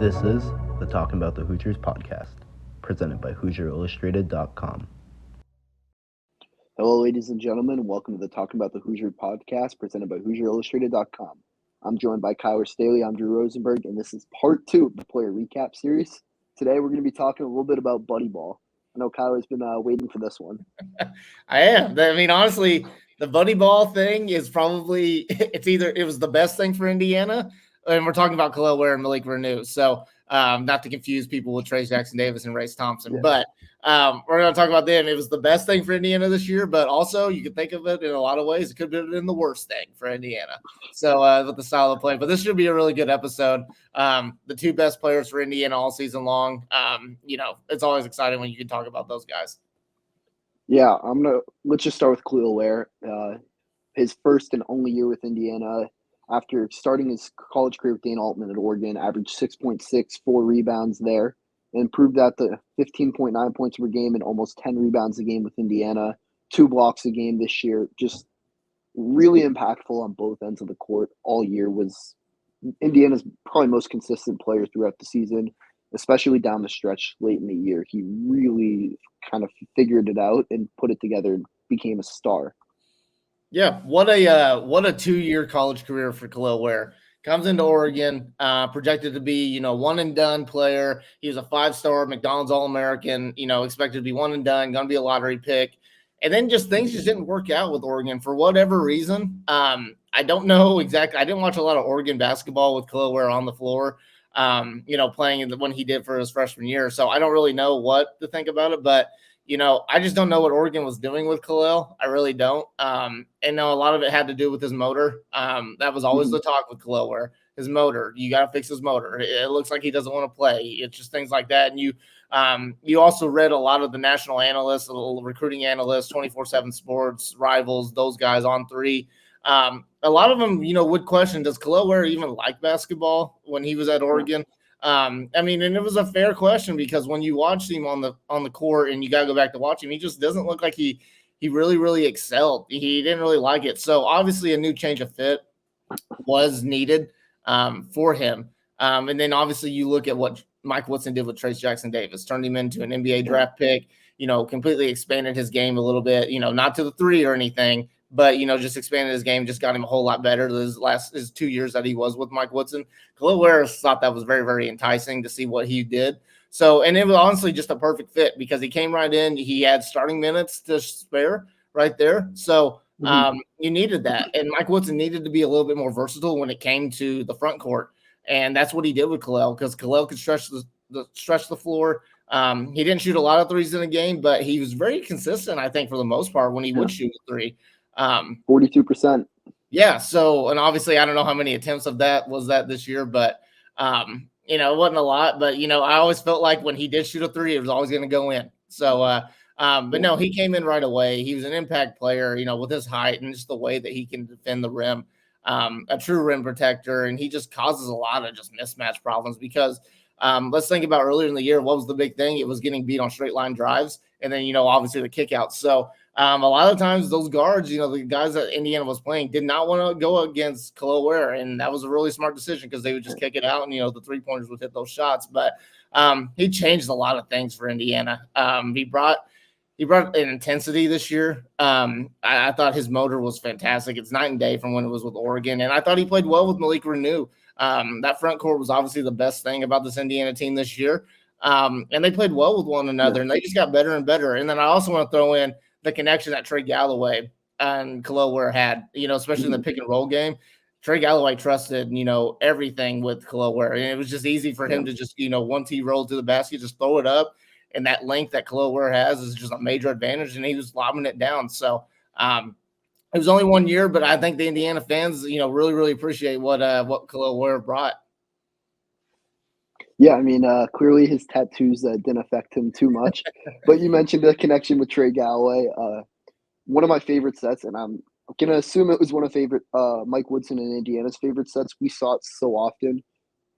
This is the Talkin Bout the Hoosiers podcast, presented by HoosierIllustrated.com. Hello, ladies and gentlemen. Welcome to the Talkin Bout the Hoosier podcast, presented by HoosierIllustrated.com. I'm joined by Staley. I'm Drew Rosenberg, and this is part 2 of the player recap series. Today, we're going to be talking a little bit about buddy ball. I know Kyler's been waiting for this one. I am. I mean, honestly, the buddy ball thing is probably it was the best thing for Indiana, and we're talking about Kel'el Ware and Malik Reneau. So not to confuse people with Trace Jackson Davis and Race Thompson, but we're going to talk about them. It was the best thing for Indiana this year, but also you could think of it in a lot of ways. It could have been the worst thing for Indiana. So with the style of play, but this should be a really good episode. The two best players for Indiana all season long. It's always exciting when you can talk about those guys. Yeah, let's just start with Kel'el Ware. His first and only year with Indiana, after starting his college career with Dana Altman at Oregon, averaged 6.6, 4 rebounds there, and improved that to 15.9 points per game and almost 10 rebounds a game with Indiana, 2 blocks a game this year. Just really impactful on both ends of the court all year. Was Indiana's probably most consistent player throughout the season, especially down the stretch late in the year. He really kind of figured it out and put it together and became a star. Yeah, what a 2-year college career for Kel'el Ware. Comes into Oregon, projected to be, one and done player. He was a 5-star McDonald's All-American, expected to be one and done, going to be a lottery pick. And then things just didn't work out with Oregon for whatever reason. I don't know exactly. I didn't watch a lot of Oregon basketball with Kel'el Ware on the floor, playing when he did for his freshman year. So I don't really know what to think about it, but I just don't know what Oregon was doing with Kel'el. I really don't. And a lot of it had to do with his motor. That was always the talk with Kel'el Ware. His motor. You got to fix his motor. It looks like he doesn't want to play. It's just things like that. And you also read a lot of the national analysts, the little recruiting analysts, 24/7 Sports, Rivals, those guys on 3. A lot of them, would question, does Kel'el Ware even like basketball when he was at Oregon? And it was a fair question because when you watch him on the court and you got to go back to watch him, he just doesn't look like he really, really excelled. He didn't really like it. So obviously a new change of fit was needed for him. And then obviously you look at what Mike Woodson did with Trace Jackson Davis, turned him into an NBA draft pick, completely expanded his game a little bit, not to the 3 or anything, but, just expanded his game, just got him a whole lot better his 2 years that he was with Mike Woodson. Kel'el Ware thought that was very, very enticing to see what he did. So, and it was honestly just a perfect fit because he came right in. He had starting minutes to spare right there. So you needed that. And Mike Woodson needed to be a little bit more versatile when it came to the front court. And that's what he did with Kel'el because Kel'el could stretch the floor. He didn't shoot a lot of threes in a game, but he was very consistent, I think, for the most part when he would shoot a 3. 42%. Yeah. So, and obviously, I don't know how many attempts of that was that this year, but it wasn't a lot. But I always felt like when he did shoot a 3, it was always going to go in. So, but no, he came in right away. He was an impact player, with his height and just the way that he can defend the rim, a true rim protector, and he just causes a lot of just mismatch problems because. Let's think about earlier in the year. What was the big thing? It was getting beat on straight line drives, and then obviously the kickouts. So a lot of times those guards, the guys that Indiana was playing, did not want to go against Kel'el Ware, and that was a really smart decision because they would just kick it out, and the 3-pointers would hit those shots. But he changed a lot of things for Indiana. He brought an intensity this year. I thought his motor was fantastic. It's night and day from when it was with Oregon, and I thought he played well with Malik Reneau. That front court was obviously the best thing about this Indiana team this year. And they played well with one another, and they just got better and better. And then I also want to throw in the connection that Trey Galloway and Kel'el Ware had, especially in the pick and roll game. Trey Galloway trusted, everything with Kel'el Ware. And it was just easy for him to just, 1T roll to the basket, just throw it up. And that length that Kel'el Ware has is just a major advantage, and he was lobbing it down. So, it was only 1 year, but I think the Indiana fans, really, really appreciate what Kel'el Ware brought. Yeah, clearly his tattoos didn't affect him too much. But you mentioned the connection with Trey Galloway. One of my favorite sets, and I'm going to assume it was one of Mike Woodson and Indiana's favorite sets. We saw it so often.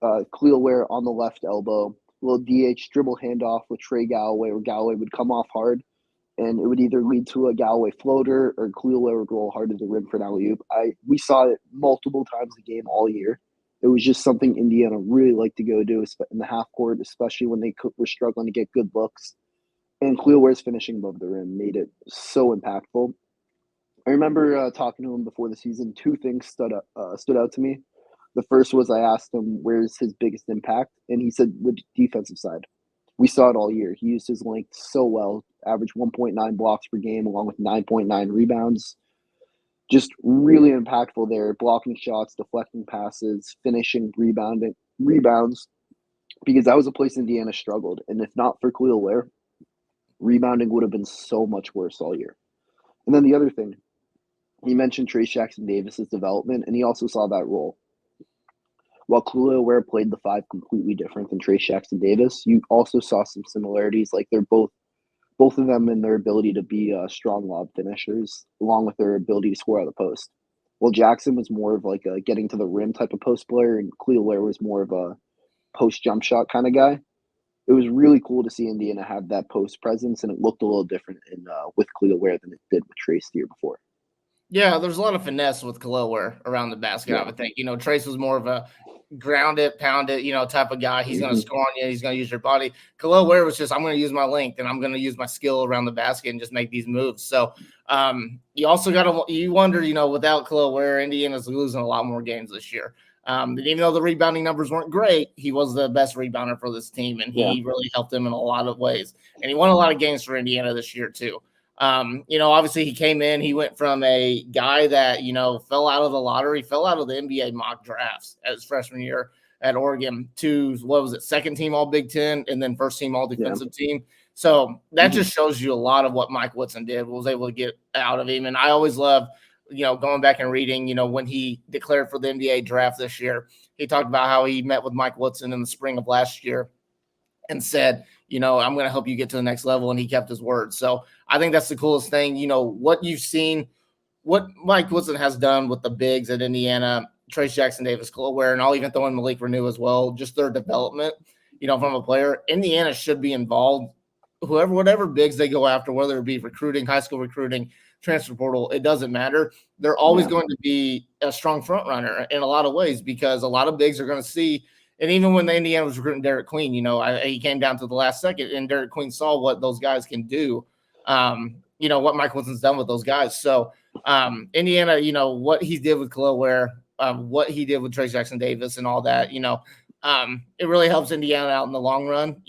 Kel'el Ware on the left elbow, little DH dribble handoff with Trey Galloway, where Galloway would come off hard. And it would either lead to a Galloway floater or Kel'el Ware would roll hard to the rim for an alley-oop. We saw it multiple times a game all year. It was just something Indiana really liked to go do in the half court, especially when they were struggling to get good looks. And Kel'el Ware's finishing above the rim made it so impactful. I remember talking to him before the season. Two things stood out to me. The first was I asked him where's his biggest impact, and he said the defensive side. We saw it all year. He used his length so well, averaged 1.9 blocks per game along with 9.9 rebounds. Just really impactful there, blocking shots, deflecting passes, finishing, rebounds, because that was a place Indiana struggled. And if not for Kel'el Ware, rebounding would have been so much worse all year. And then the other thing, he mentioned Trayce Jackson-Davis's development, and he also saw that role. While Kel'el Ware played the five completely different than Trayce Jackson-Davis, you also saw some similarities. Like they're both of them in their ability to be strong lob finishers, along with their ability to score out of the post. Well, Jackson was more of like a getting to the rim type of post player, and Kel'el Ware was more of a post jump shot kind of guy. It was really cool to see Indiana have that post presence, and it looked a little different with Kel'el Ware than it did with Trayce the year before. Yeah, there's a lot of finesse with Kel'el Ware around the basket, I would think. Trayce was more of a ground it, pound it, type of guy. He's going to score on you. He's going to use your body. Kel'el Ware was just, I'm going to use my length and I'm going to use my skill around the basket and just make these moves. So you also got to, you wonder, without Kel'el Ware, Indiana's losing a lot more games this year. Even though the rebounding numbers weren't great, he was the best rebounder for this team, and he really helped them in a lot of ways. And he won a lot of games for Indiana this year too. Obviously he came in, he went from a guy that, fell out of the lottery, fell out of the NBA mock drafts as freshman year at Oregon to, second team all Big Ten and then first team all defensive team. So that just shows you a lot of what Mike Woodson was able to get out of him. And I always love, going back and reading, when he declared for the NBA draft this year, he talked about how he met with Mike Woodson in the spring of last year and said, I'm going to help you get to the next level. And he kept his word. So I think that's the coolest thing. What you've seen, what Mike Woodson has done with the bigs at Indiana, Trayce Jackson-Davis, Kel'el Ware, and I'll even throw in Malik Reneau as well, just their development, from a player. Indiana should be involved. Whatever bigs they go after, whether it be recruiting, high school recruiting, transfer portal, it doesn't matter. They're always going to be a strong front runner in a lot of ways because a lot of bigs are going to see. And even when the Indiana was recruiting Derek Queen, he came down to the last second, and Derek Queen saw what those guys can do. What Mike Wilson's done with those guys. So Indiana, what he did with Kel'el Ware, what he did with Trayce Jackson-Davis, and all that, it really helps Indiana out in the long run.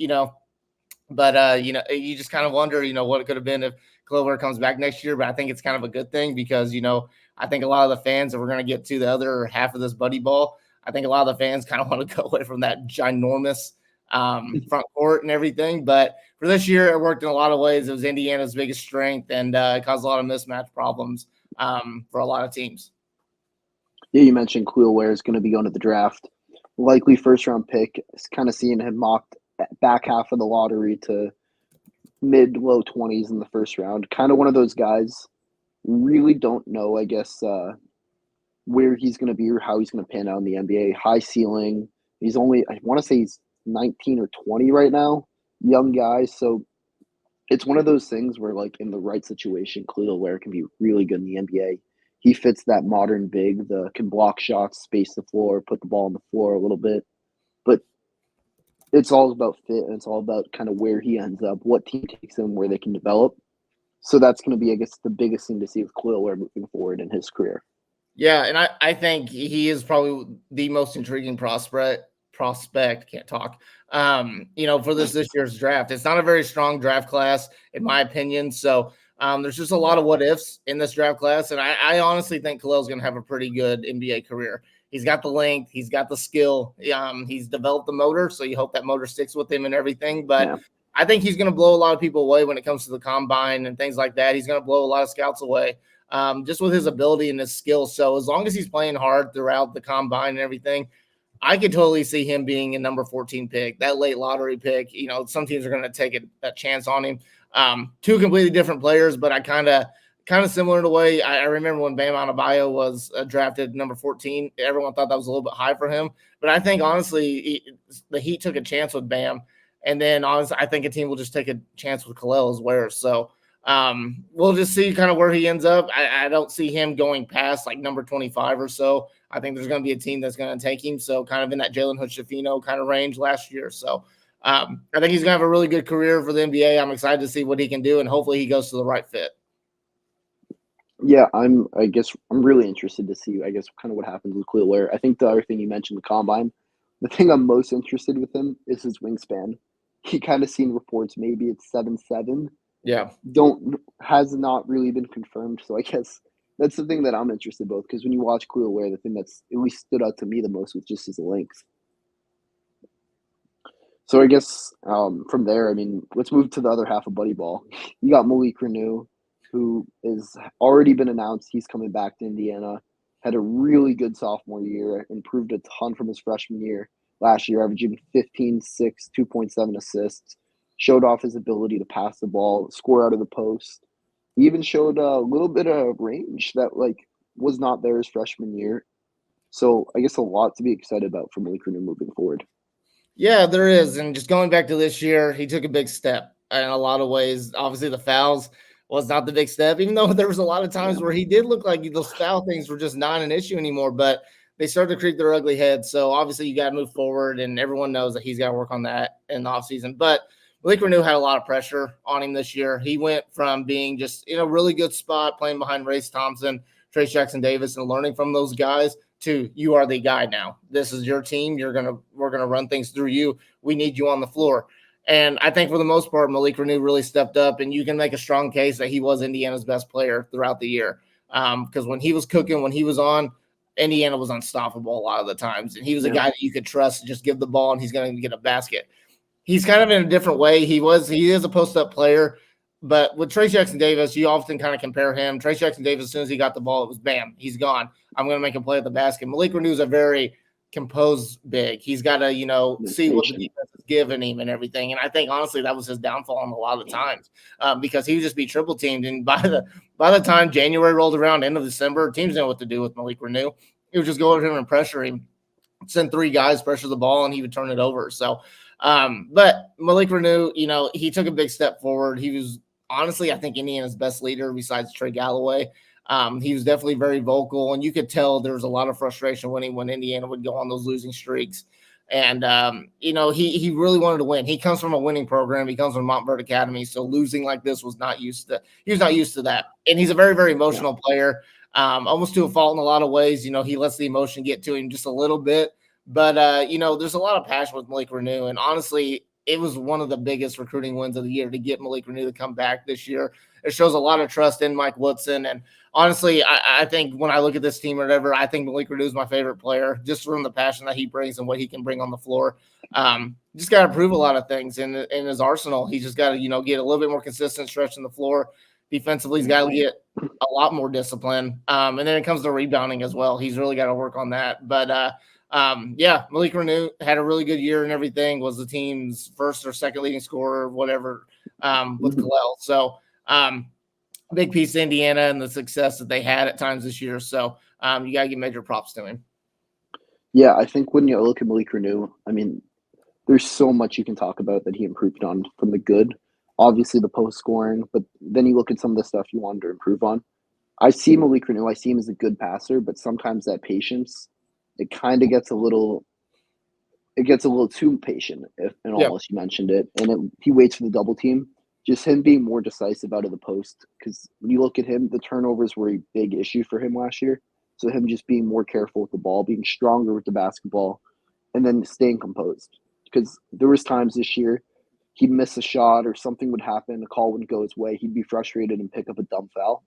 But you just kind of wonder, what it could have been if Kel'el Ware comes back next year. But I think it's kind of a good thing because I think a lot of the fans, if we're going to get to the other half of this buddy ball, I think a lot of the fans kind of want to go away from that ginormous front court and everything. But for this year, it worked in a lot of ways. It was Indiana's biggest strength, and it caused a lot of mismatch problems for a lot of teams. Yeah, you mentioned Kel'el Ware is going to be going to the draft. Likely first-round pick. Kind of seeing him mocked back half of the lottery to mid-low 20s in the first round. Kind of one of those guys. Really don't know, I guess, where he's going to be or how he's going to pan out in the NBA. High ceiling. He's only, I want to say he's 19 or 20 right now. Young guy. So it's one of those things where, like, in the right situation, Kel'el Ware can be really good in the NBA. He fits that modern big, can block shots, space the floor, put the ball on the floor a little bit. But it's all about fit, and it's all about kind of where he ends up, what team takes him, where they can develop. So that's going to be, I guess, the biggest thing to see with Kel'el Ware moving forward in his career. Yeah, and I think he is probably the most intriguing prospect, can't talk, for this year's draft. It's not a very strong draft class, in my opinion. So there's just a lot of what ifs in this draft class. And I honestly think Kel'el's going to have a pretty good NBA career. He's got the length. He's got the skill. He's developed the motor. So you hope that motor sticks with him and everything. But I think he's going to blow a lot of people away when it comes to the combine and things like that. He's going to blow a lot of scouts away. Just with his ability and his skill. So as long as he's playing hard throughout the combine and everything, I could totally see him being a number 14 pick, that late lottery pick. Some teams are going to take a chance on him. Two completely different players, but I kind of similar in a way. I remember when Bam Adebayo was drafted number 14, everyone thought that was a little bit high for him. But I think, honestly, the Heat took a chance with Bam. And then, honestly, I think a team will just take a chance with Kel'el Ware. So, we'll just see kind of where he ends up. I don't see him going past like number 25 or so. I think there's going to be a team that's going to take him. So kind of in that Jalen Hood-Schifino kind of range last year. So I think he's going to have a really good career for the NBA. I'm excited to see what he can do, and hopefully he goes to the right fit. Yeah, I'm really interested to see, kind of what happens with Kel'el Ware. I think the other thing you mentioned, the combine, the thing I'm most interested with him is his wingspan. He kind of seen reports, maybe it's 7'7". Yeah. Has not really been confirmed. So I guess that's the thing that I'm interested in both, because when you watch Kel'el Ware, the thing that's at least stood out to me the most was just his length. So I guess from there, I mean, let's move to the other half of Buddy Ball. You got Malik Reneau, who is already been announced he's coming back to Indiana. Had a really good sophomore year, improved a ton from his freshman year last year, averaging 15, 6, 2.7 assists. Showed off his ability to pass the ball, score out of the post. He even showed a little bit of range that was not there his freshman year. So I guess a lot to be excited about for Malik Reneau moving forward. Yeah, there is. And just going back to this year, he took a big step in a lot of ways. Obviously, the fouls was not the big step, even though there was a lot of times where he did look like those foul things were just not an issue anymore, but they started to creep their ugly head. So obviously you got to move forward, and everyone knows that he's got to work on that in the offseason. But Malik Reneau had a lot of pressure on him this year. He went from being just in a really good spot, playing behind Race Thompson, Trace Jackson Davis, and learning from those guys, to you are the guy now. This is your team. We're gonna run things through you. We need you on the floor. And I think for the most part, Malik Reneau really stepped up, and you can make a strong case that he was Indiana's best player throughout the year. Because when he was cooking, when he was on, Indiana was unstoppable a lot of the times. And he was a guy that you could trust to just give the ball and he's going to get a basket. He's kind of in a different way. He is a post-up player. But with Trace Jackson Davis, you often kind of compare him. Trace Jackson Davis, as soon as he got the ball, it was bam, he's gone. I'm going to make him play at the basket. Malik Reneau is a very composed big. He's got to, see what the defense is giving him and everything. And I think, honestly, that was his downfall on a lot of the times because he would just be triple teamed. And by the time January rolled around, end of December, teams know what to do with Malik Reneau. He would just go over to him and pressure him, send three guys, pressure the ball, and he would turn it over. So, but Malik Reneau, he took a big step forward. He was, honestly, I think Indiana's best leader besides Trey Galloway. He was definitely very vocal, and you could tell there was a lot of frustration when Indiana would go on those losing streaks. And, he really wanted to win. He comes from a winning program. He comes from Montverde Academy, so losing like this he was not used to that. And he's a very, very emotional player, almost to a fault in a lot of ways. He lets the emotion get to him just a little bit. But, there's a lot of passion with Malik Reneau, and honestly, it was one of the biggest recruiting wins of the year to get Malik Reneau to come back this year. It shows a lot of trust in Mike Woodson. And honestly, I think when I look at this team or whatever, I think Malik Reneau is my favorite player just from the passion that he brings and what he can bring on the floor. Just got to prove a lot of things in his arsenal. He's just got to, get a little bit more consistent stretching the floor. Defensively, he's got to get a lot more discipline. And then it comes to rebounding as well. He's really got to work on that. But, Malik Reneau had a really good year and everything, was the team's first or second leading scorer, whatever, with Kel'el. So big piece to Indiana and the success that they had at times this year. So you got to give major props to him. Yeah, I think when you look at Malik Reneau, I mean, there's so much you can talk about that he improved on from the good. Obviously the post scoring, but then you look at some of the stuff you wanted to improve on. I see Malik Reneau, I see him as a good passer, but sometimes that patience, it kind of gets a little too patient, almost you mentioned it. And he waits for the double team. Just him being more decisive out of the post, because when you look at him, the turnovers were a big issue for him last year. So him just being more careful with the ball, being stronger with the basketball, and then staying composed. Because there was times this year he'd miss a shot or something would happen, a call wouldn't go his way, he'd be frustrated and pick up a dumb foul.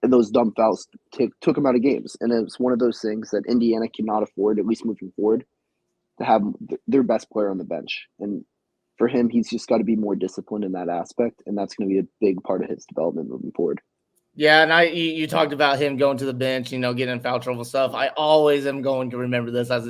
And those dumb fouls took him out of games. And it's one of those things that Indiana cannot afford, at least moving forward, to have their best player on the bench. And for him, he's just got to be more disciplined in that aspect. And that's going to be a big part of his development moving forward. Yeah, and you talked about him going to the bench, getting in foul trouble stuff. I always am going to remember this as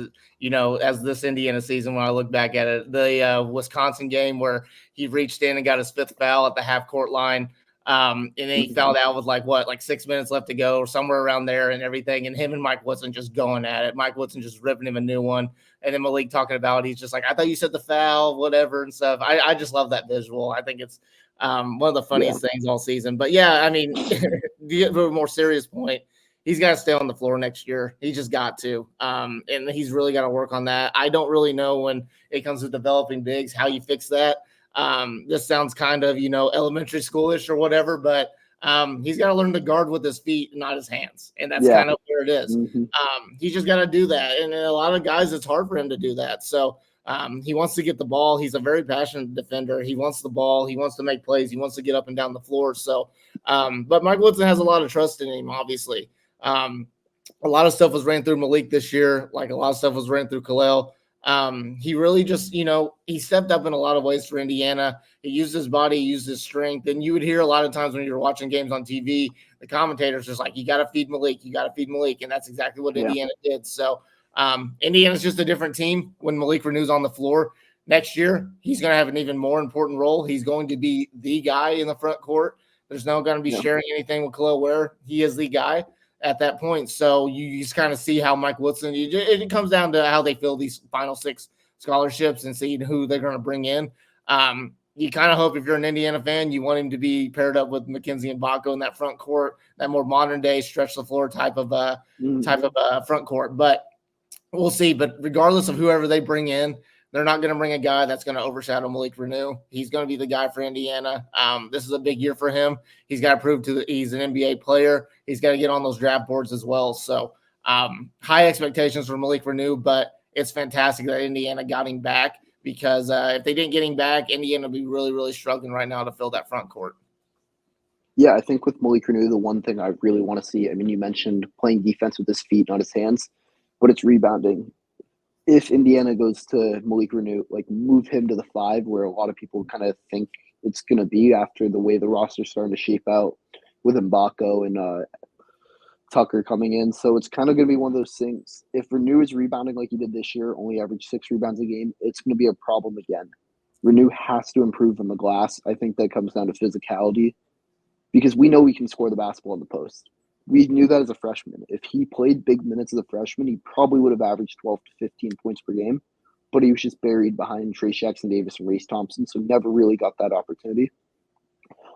this Indiana season when I look back at it. The Wisconsin game where he reached in and got his fifth foul at the half court line. And then he fouled out with 6 minutes left to go or somewhere around there and everything. And him and Mike Woodson just going at it. Mike Woodson just ripping him a new one. And then Malik talking about, he's just like, I thought you said the foul, whatever and stuff. I just love that visual. I think it's one of the funniest things all season. But yeah, I mean, to get to a more serious point, he's got to stay on the floor next year. He just got to. And he's really got to work on that. I don't really know when it comes to developing bigs how you fix that. This sounds kind of, elementary schoolish or whatever, but he's got to learn to guard with his feet, not his hands. And that's kind of where it is. Mm-hmm. He's just got to do that. And a lot of guys, it's hard for him to do that. So he wants to get the ball. He's a very passionate defender. He wants the ball. He wants to make plays. He wants to get up and down the floor. So, but Mike Woodson has a lot of trust in him, obviously. A lot of stuff was ran through Malik this year. Like a lot of stuff was ran through Kel'el. He really just, he stepped up in a lot of ways for Indiana. He used his body, he used his strength. And you would hear a lot of times when you're watching games on TV, the commentators just like, you got to feed Malik. You got to feed Malik. And that's exactly what Indiana did. So Indiana's just a different team when Malik Reneau's on the floor. Next year, he's going to have an even more important role. He's going to be the guy in the front court. There's no going to be sharing anything with Kel'el Ware. He is the guy at that point. So you just kind of see how Mike Woodson, it comes down to how they fill these final 6 scholarships and see who they're going to bring in. You kind of hope if you're an Indiana fan, you want him to be paired up with McKenzie and Baco in that front court, that more modern day stretch the floor type of front court. But we'll see. But regardless of whoever they bring in, they're not going to bring a guy that's going to overshadow Malik Reneau. He's going to be the guy for Indiana. This is a big year for him. He's got to prove he's an NBA player. He's got to get on those draft boards as well. So high expectations for Malik Reneau, but it's fantastic that Indiana got him back because if they didn't get him back, Indiana would be really, really struggling right now to fill that front court. Yeah, I think with Malik Reneau, the one thing I really want to see, I mean, you mentioned playing defense with his feet, not his hands, but it's rebounding. If Indiana goes to Malik Reneau, like move him to the 5, where a lot of people kind of think it's going to be after the way the roster's starting to shape out with Mbako and Tucker coming in. So it's kind of going to be one of those things. If Reneau is rebounding like he did this year, only average 6 rebounds a game, it's going to be a problem again. Reneau has to improve on the glass. I think that comes down to physicality because we know we can score the basketball in the post. We knew that as a freshman. If he played big minutes as a freshman, he probably would have averaged 12 to 15 points per game, but he was just buried behind Trey Jackson-Davis and Race Thompson, so never really got that opportunity.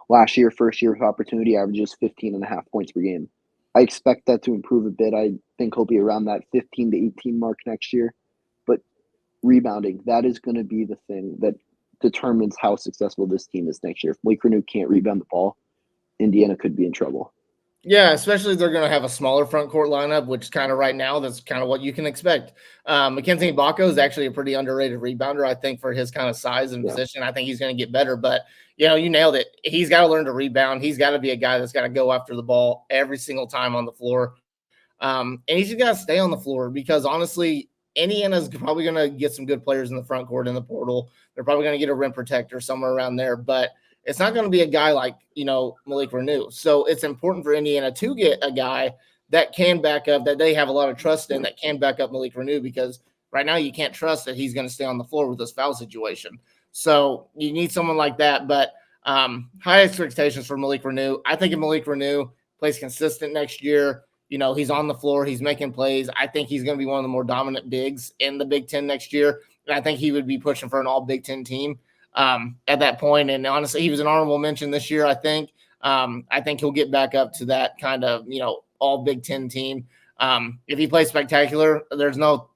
Last year, first year of opportunity, averages 15.5 points per game. I expect that to improve a bit. I think he'll be around that 15 to 18 mark next year. But rebounding, that is going to be the thing that determines how successful this team is next year. If Malik Reneau can't rebound the ball, Indiana could be in trouble. Yeah, especially if they're going to have a smaller front court lineup, which kind of right now, that's kind of what you can expect. McKenzie Mbako is actually a pretty underrated rebounder, I think, for his kind of size and position. I think he's going to get better, but, you nailed it. He's got to learn to rebound. He's got to be a guy that's got to go after the ball every single time on the floor. And he's just got to stay on the floor because, honestly, Indiana's probably going to get some good players in the front court in the portal. They're probably going to get a rim protector somewhere around there, but it's not going to be a guy like, Malik Reneau. So it's important for Indiana to get a guy that can back up, that they have a lot of trust in, that can back up Malik Reneau, because right now you can't trust that he's going to stay on the floor with this foul situation. So you need someone like that. But high expectations for Malik Reneau. I think if Malik Reneau plays consistent next year, he's on the floor, he's making plays, I think he's going to be one of the more dominant bigs in the Big Ten next year. And I think he would be pushing for an all Big Ten team at that point. And honestly, he was an honorable mention this year, I think. I think he'll get back up to that kind of, all Big Ten team. If he plays spectacular, there's no,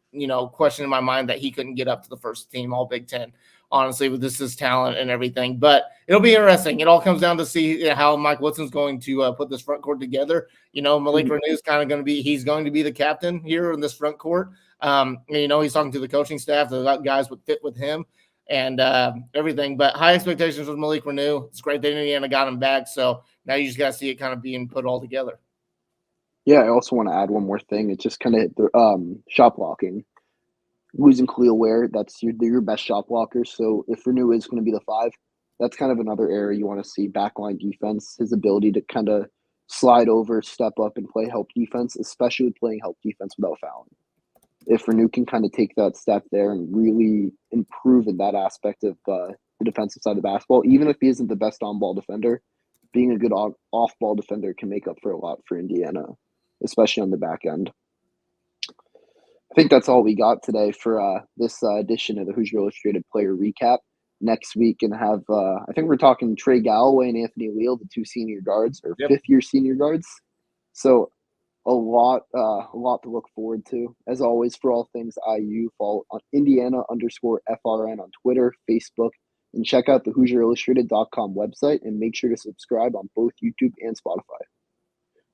question in my mind that he couldn't get up to the first team all Big Ten, honestly, with his talent and everything. But it'll be interesting. It all comes down to see how Mike Woodson's going to put this front court together. Malik Reneau is kind of going to be, he's going to be the captain here in this front court. He's talking to the coaching staff, the guys would fit with him and everything. But high expectations with Malik Reneau. It's great that Indiana got him back. So now you just got to see it kind of being put all together. Yeah, I also want to add one more thing. It's just kind of the shot blocking. Losing Kel'el Ware, that's your best shot blocker. So if Reneau is going to be the 5, that's kind of another area you want to see. Backline defense, his ability to kind of slide over, step up, and play help defense, especially playing help defense without fouling. If Reneau can kind of take that step there and really improve in that aspect of the defensive side of basketball, even if he isn't the best on-ball defender, being a good off-ball defender can make up for a lot for Indiana, especially on the back end. I think that's all we got today for this edition of the Hoosier Illustrated Player Recap. Next week, and have I think we're talking Trey Galloway and Anthony Leal, the 2 senior guards or 5th-year senior guards. So a lot to look forward to. As always, for all things IU, follow on Indiana_FRN on Twitter, Facebook, and check out the HoosierIllustrated.com website and make sure to subscribe on both YouTube and Spotify.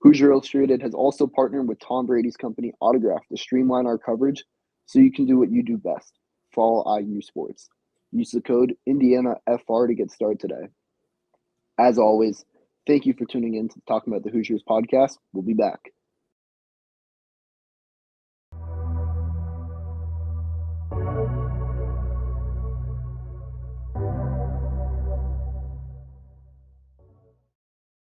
Hoosier Illustrated has also partnered with Tom Brady's company Autograph to streamline our coverage so you can do what you do best, follow IU sports. Use the code IndianaFR to get started today. As always, thank you for tuning in to Talking About the Hoosiers podcast. We'll be back.